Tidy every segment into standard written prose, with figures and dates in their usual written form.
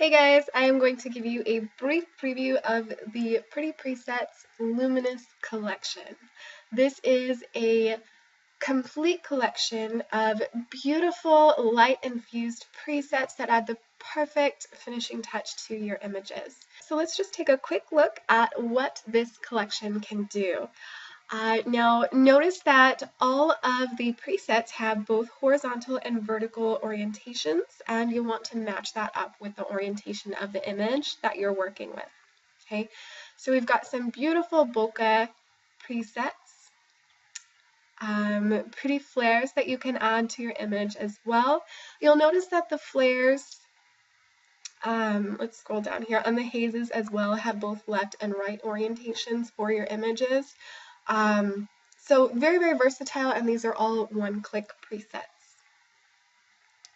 Hey guys, I am going to give you a brief preview of the Pretty Presets Luminous collection. This is a complete collection of beautiful light-infused presets that add the perfect finishing touch to your images. So let's just take a quick look at what this collection can do. Now notice that all of the presets have both horizontal and vertical orientations, and you want to match that up with the orientation of the image that you're working with. Okay, so we've got some beautiful bokeh presets, pretty flares that you can add to your image as well. You'll notice that the flares, let's scroll down here, on the hazes as well have both left and right orientations for your images. So very, very versatile, and these are all one-click presets.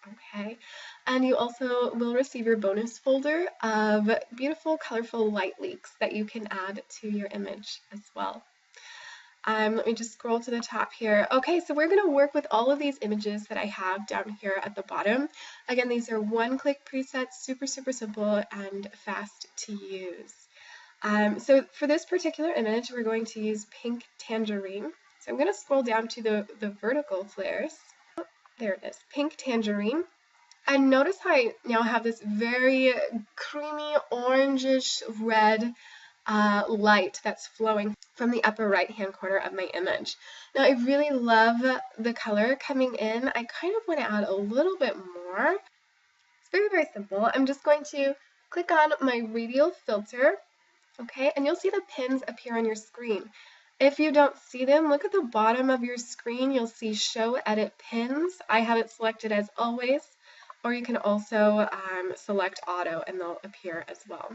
Okay, and you also will receive your bonus folder of beautiful, colorful light leaks that you can add to your image as well. Let me just scroll to the top here. Okay, so we're going to work with all of these images that I have down here at the bottom. Again, these are one-click presets, super, super simple and fast to use. So for this particular image, we're going to use Pink Tangerine. So I'm going to scroll down to the vertical flares. There it is, Pink Tangerine. And notice how I now have this very creamy orangish red light that's flowing from the upper right hand corner of my image. Now I really love the color coming in. I kind of want to add a little bit more. It's very, very simple. I'm just going to click on my radial filter. Okay, and you'll see the pins appear on your screen. If you don't see them, look at the bottom of your screen. You'll see Show Edit Pins. I have it selected as always, or you can also select Auto and they'll appear as well.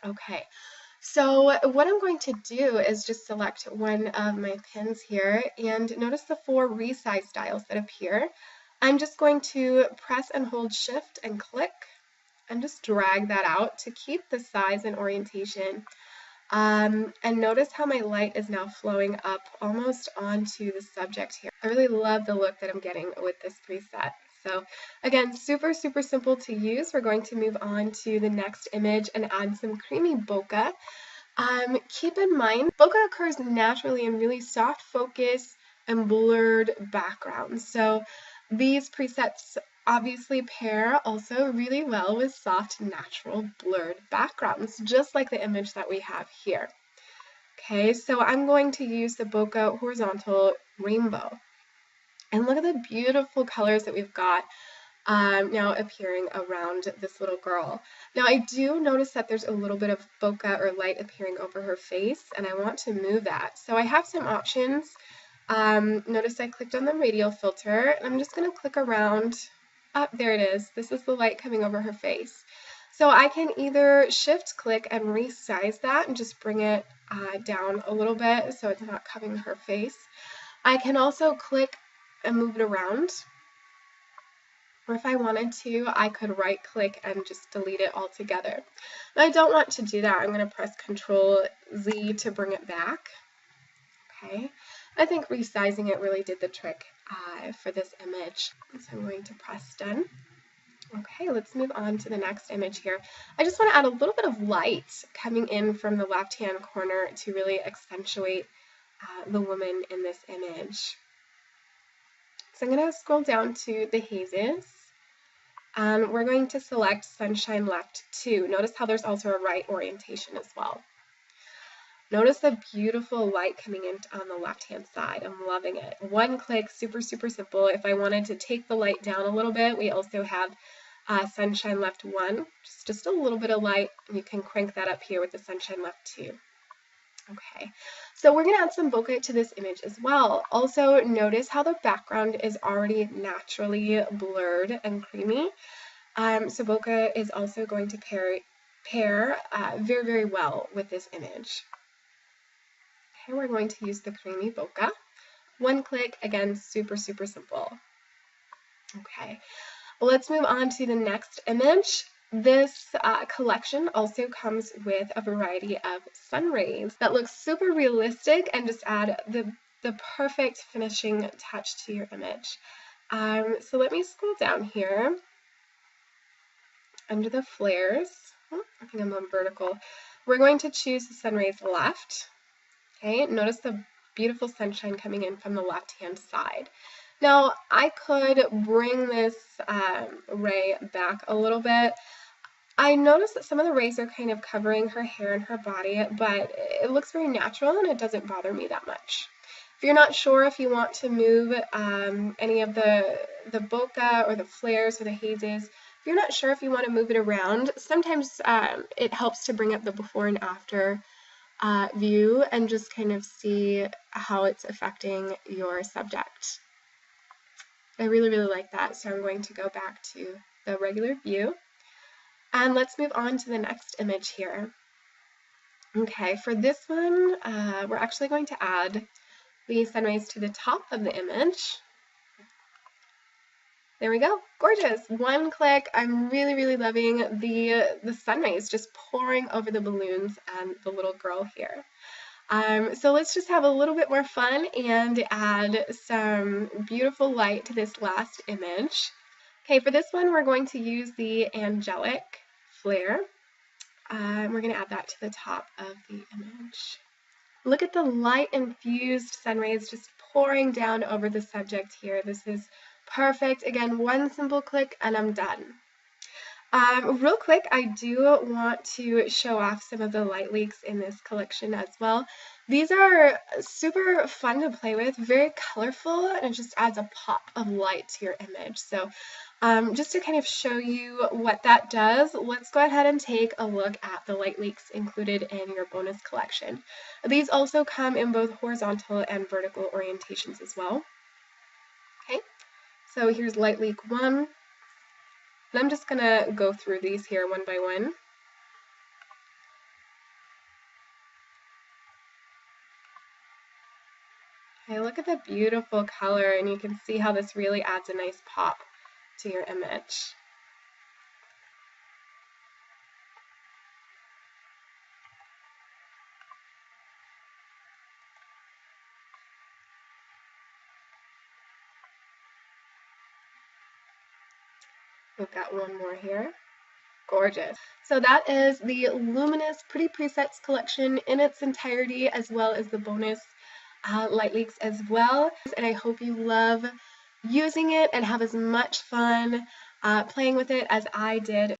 Okay, so what I'm going to do is just select one of my pins here and notice the 4 resize dials that appear. I'm just going to press and hold Shift and click and just drag that out to keep the size and orientation. And notice how my light is now flowing up almost onto the subject here. I really love the look that I'm getting with this preset. So again, super, super simple to use. We're going to move on to the next image and add some creamy bokeh. Keep in mind, bokeh occurs naturally in really soft focus and blurred backgrounds. So these presets obviously pair also really well with soft, natural, blurred backgrounds, just like the image that we have here. Okay, so I'm going to use the Bokeh Horizontal Rainbow. And look at the beautiful colors that we've got now appearing around this little girl. Now I do notice that there's a little bit of bokeh or light appearing over her face, and I want to move that. So I have some options. Notice I clicked on the radial filter, and I'm just going to click around. There it is. This is the light coming over her face. So I can either shift click and resize that and just bring it down a little bit so it's not covering her face. I can also click and move it around. Or if I wanted to, I could right click and just delete it altogether. But I don't want to do that. I'm going to press Control Z to bring it back. Okay. I think resizing it really did the trick for this image. So I'm going to press done. Okay, let's move on to the next image here. I just want to add a little bit of light coming in from the left-hand corner to really accentuate the woman in this image. So I'm going to scroll down to the hazes. And we're going to select Sunshine Left 2. Notice how there's also a right orientation as well. Notice the beautiful light coming in on the left-hand side. I'm loving it. One click, super, super simple. If I wanted to take the light down a little bit, we also have Sunshine Left 1, just a little bit of light, and you can crank that up here with the Sunshine Left 2. Okay, so we're going to add some bokeh to this image as well. Also, notice how the background is already naturally blurred and creamy. So bokeh is also going to pair very, very well with this image. Okay, we're going to use the creamy bokeh. One click, again, super, super simple. Okay, well, let's move on to the next image. This collection also comes with a variety of sun rays that look super realistic and just add the perfect finishing touch to your image. So let me scroll down here under the flares, I think I'm on vertical, we're going to choose the sun rays left. Okay, notice the beautiful sunshine coming in from the left-hand side. Now, I could bring this ray back a little bit. I noticed that some of the rays are kind of covering her hair and her body, but it looks very natural and it doesn't bother me that much. If you're not sure if you want to move any of the bokeh or the flares or the hazes, if you're not sure if you want to move it around, sometimes it helps to bring up the before and after view and just kind of see how it's affecting your subject. I really, really like that, so I'm going to go back to the regular view. And let's move on to the next image here. Okay, for this one, we're actually going to add the sun rays to the top of the image. There we go, gorgeous. One click. I'm really, really loving the sun rays just pouring over the balloons and the little girl here. So let's just have a little bit more fun and add some beautiful light to this last image. Okay, for this one, we're going to use the Angelic Flare. We're going to add that to the top of the image. Look at the light-infused sun rays just pouring down over the subject here. This is perfect. Again, one simple click and I'm done. Real quick, I do want to show off some of the light leaks in this collection as well. These are super fun to play with, very colorful, and it just adds a pop of light to your image. So just to kind of show you what that does, let's go ahead and take a look at the light leaks included in your bonus collection. These also come in both horizontal and vertical orientations as well. Okay, so here's light leak 1. And I'm just going to go through these here one by one. Okay, look at the beautiful color, and you can see how this really adds a nice pop to your image. We've got one more here. Gorgeous. So that is the Luminous Pretty Presets collection in its entirety, as well as the bonus light leaks as well. And I hope you love using it and have as much fun playing with it as I did.